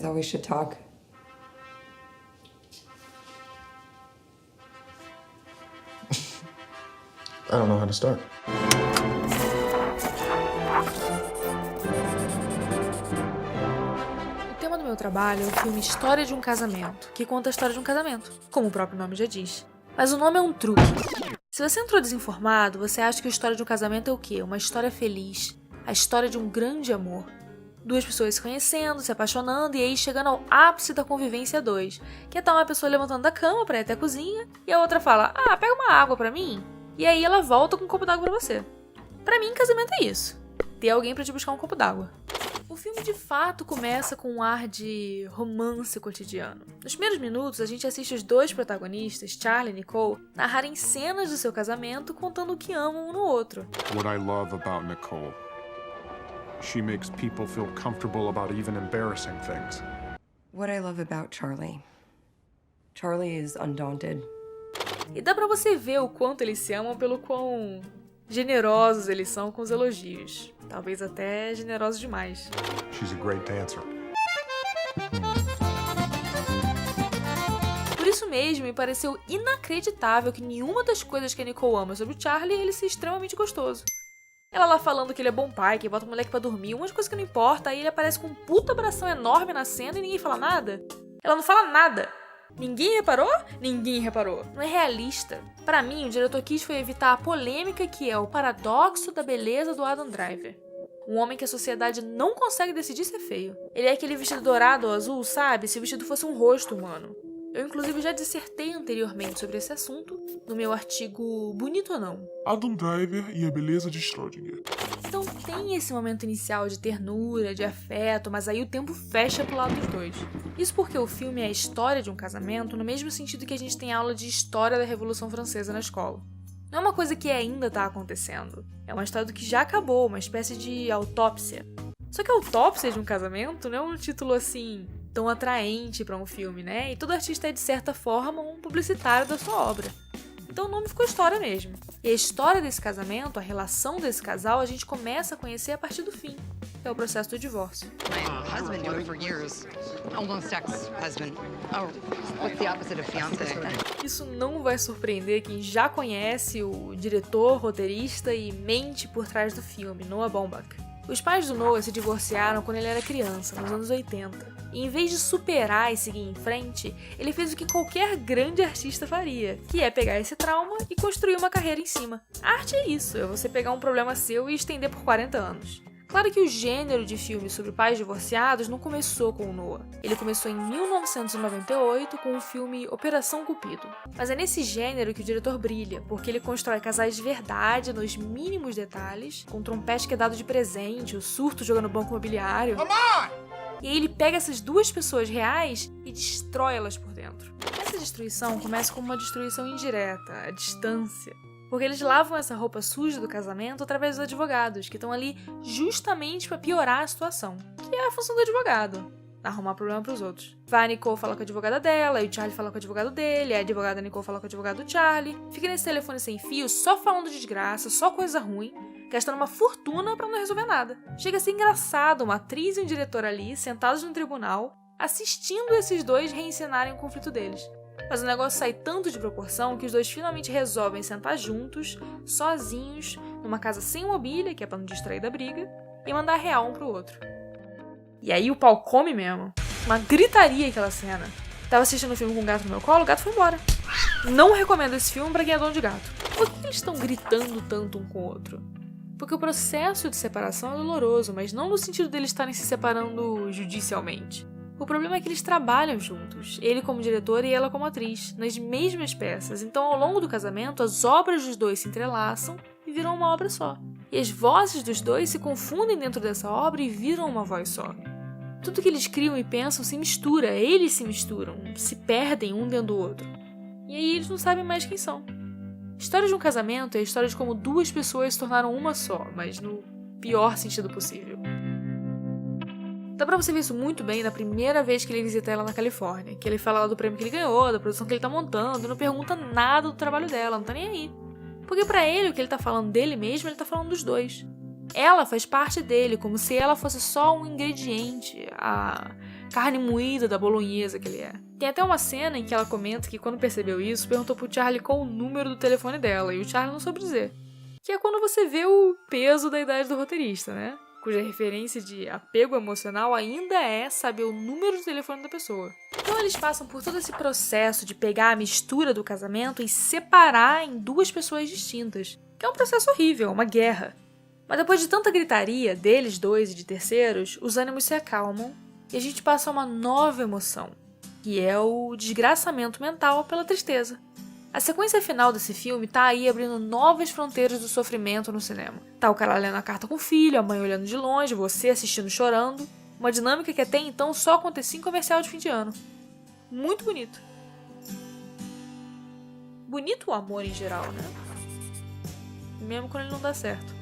thought we should talk. I don't know how to start. O tema do meu trabalho é o filme História de um Casamento, que conta a história de um casamento, como o próprio nome já diz. Mas o nome é um truque. Se você entrou desinformado, você acha que a história de um casamento é o quê? Uma história feliz, a história de um grande amor. Duas pessoas se conhecendo, se apaixonando e aí chegando ao ápice da convivência a dois, que é estar uma pessoa levantando da cama pra ir até a cozinha e a outra fala, pega uma água pra mim, e aí ela volta com um copo d'água pra você. Pra mim, casamento é isso, ter alguém pra te buscar um copo d'água. O filme de fato começa com um ar de romance cotidiano. Nos primeiros minutos, a gente assiste os dois protagonistas, Charlie e Nicole, narrarem cenas do seu casamento contando o que amam um no outro. What I love about Nicole. She makes people feel comfortable about even embarrassing things. What I love about Charlie. Charlie is undaunted. E dá pra você ver o quanto eles se amam pelo quão generosos eles são com os elogios. Talvez até generosos demais. She's a great dancer. Por isso mesmo, me pareceu inacreditável que nenhuma das coisas que a Nicole ama sobre o Charlie ele ser extremamente gostoso. Ela lá falando que ele é bom pai, que bota o moleque pra dormir, umas coisas que não importa, aí ele aparece com um puta abração enorme na cena e ninguém fala nada. Ela não fala nada. Ninguém reparou? Ninguém reparou. Não é realista. Pra mim, o diretor quis foi evitar a polêmica que é o paradoxo da beleza do Adam Driver. Um homem que a sociedade não consegue decidir se é feio. Ele é aquele vestido dourado ou azul, sabe? Se o vestido fosse um rosto humano. Eu, inclusive, já dissertei anteriormente sobre esse assunto no meu artigo Bonito ou Não? Adam Driver e a beleza de Schrödinger. Então tem esse momento inicial de ternura, de afeto, mas aí o tempo fecha pro lado dos dois. Isso porque o filme é a história de um casamento no mesmo sentido que a gente tem aula de história da Revolução Francesa na escola. Não é uma coisa que ainda tá acontecendo. É uma história do que já acabou, uma espécie de autópsia. Só que a autópsia de um casamento não é um título assim tão atraente pra um filme, né? E todo artista é, de certa forma, um publicitário da sua obra. Então o nome ficou história mesmo. E a história desse casamento, a relação desse casal, a gente começa a conhecer a partir do fim, que é o processo do divórcio. My husband knew her for years. Almost ex-husband. Oh, what's the opposite of fiancé? Isso não vai surpreender quem já conhece o diretor, roteirista e mente por trás do filme, Noah Baumbach. Os pais do Noah se divorciaram quando ele era criança, nos anos 80. E em vez de superar e seguir em frente, ele fez o que qualquer grande artista faria, que é pegar esse trauma e construir uma carreira em cima. A arte é isso, é você pegar um problema seu e estender por 40 anos. Claro que o gênero de filmes sobre pais divorciados não começou com o Noah. Ele começou em 1998 com o filme Operação Cupido. Mas é nesse gênero que o diretor brilha, porque ele constrói casais de verdade nos mínimos detalhes, com o trompete que é dado de presente, o surto jogando banco imobiliário. E aí ele pega essas duas pessoas reais e destrói elas por dentro. Essa destruição começa como uma destruição indireta, à distância. Porque eles lavam essa roupa suja do casamento através dos advogados, que estão ali justamente para piorar a situação. Que é a função do advogado, arrumar problema pros outros. Vai a Nicole falar com a advogada dela, e o Charlie fala com o advogado dele, a advogada da Nicole fala com o advogado do Charlie. Fica nesse telefone sem fio, só falando de desgraça, só coisa ruim, gastando uma fortuna pra não resolver nada. Chega a ser engraçado uma atriz e um diretor ali, sentados no tribunal, assistindo esses dois reencenarem o conflito deles. Mas o negócio sai tanto de proporção que os dois finalmente resolvem sentar juntos, sozinhos, numa casa sem mobília, que é pra não distrair da briga, e mandar real um pro outro. E aí o pau come mesmo. Uma gritaria aquela cena. Tava assistindo um filme com um gato no meu colo, o gato foi embora. Não recomendo esse filme pra quem é dono de gato. Por que eles estão gritando tanto um com o outro? Porque o processo de separação é doloroso, mas não no sentido deles estarem se separando judicialmente. O problema é que eles trabalham juntos, ele como diretor e ela como atriz, nas mesmas peças. Então, ao longo do casamento, as obras dos dois se entrelaçam e viram uma obra só. E as vozes dos dois se confundem dentro dessa obra e viram uma voz só. Tudo que eles criam e pensam se mistura, eles se misturam, se perdem um dentro do outro. E aí eles não sabem mais quem são. História de um casamento é a história de como duas pessoas se tornaram uma só, mas no pior sentido possível. Dá pra você ver isso muito bem na primeira vez que ele visita ela na Califórnia, que ele fala lá do prêmio que ele ganhou, da produção que ele tá montando, e não pergunta nada do trabalho dela, não tá nem aí. Porque pra ele, o que ele tá falando dele mesmo, ele tá falando dos dois. Ela faz parte dele, como se ela fosse só um ingrediente, a carne moída da bolonhesa que ele é. Tem até uma cena em que ela comenta que quando percebeu isso, perguntou pro Charlie qual o número do telefone dela, e o Charlie não soube dizer. Que é quando você vê o peso da idade do roteirista, né? Cuja referência de apego emocional ainda é saber o número do telefone da pessoa. Então eles passam por todo esse processo de pegar a mistura do casamento e separar em duas pessoas distintas, que é um processo horrível, uma guerra. Mas depois de tanta gritaria deles dois e de terceiros, os ânimos se acalmam e a gente passa a uma nova emoção, que é o desgraçamento mental pela tristeza. A sequência final desse filme tá aí abrindo novas fronteiras do sofrimento no cinema. Tá o cara lendo a carta com o filho, a mãe olhando de longe, você assistindo chorando. Uma dinâmica que até então só acontecia em comercial de fim de ano. Muito bonito. Bonito o amor em geral, né? Mesmo quando ele não dá certo.